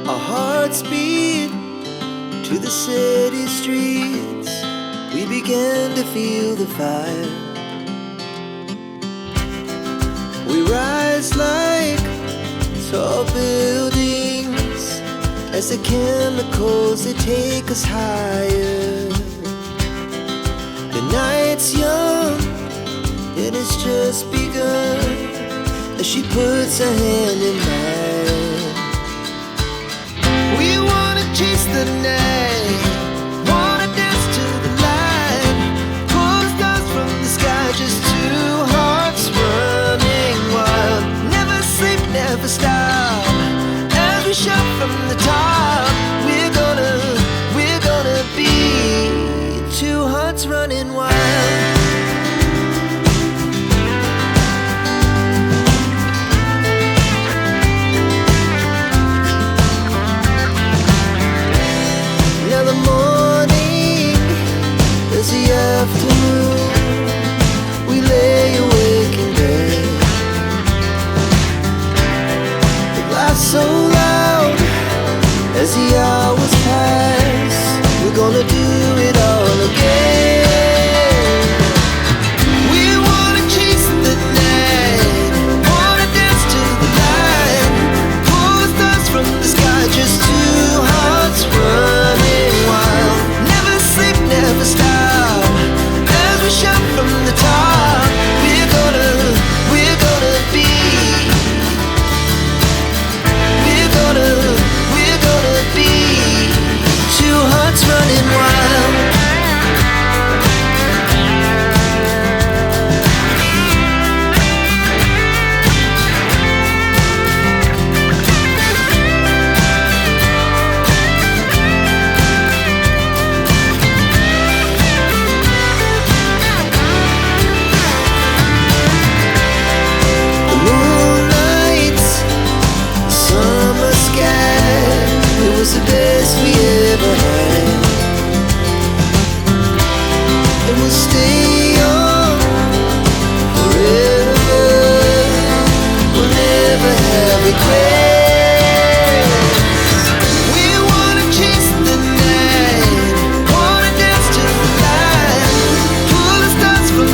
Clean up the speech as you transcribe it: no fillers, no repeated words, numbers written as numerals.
Our hearts beat to the city streets. We began to feel the fire. We rise like tall buildings as the chemicals, they take us higher. The night's young and it's just begun as she puts her hand in mine. We wanna chase the night, wanna dance to the light, pull stars from the sky, just two hearts running wild. Never sleep, never stop, as we shout from the top. We're gonna be two hearts running wild. Now the morning is the afternoon. We lay awake in bed. The laughs so loud as the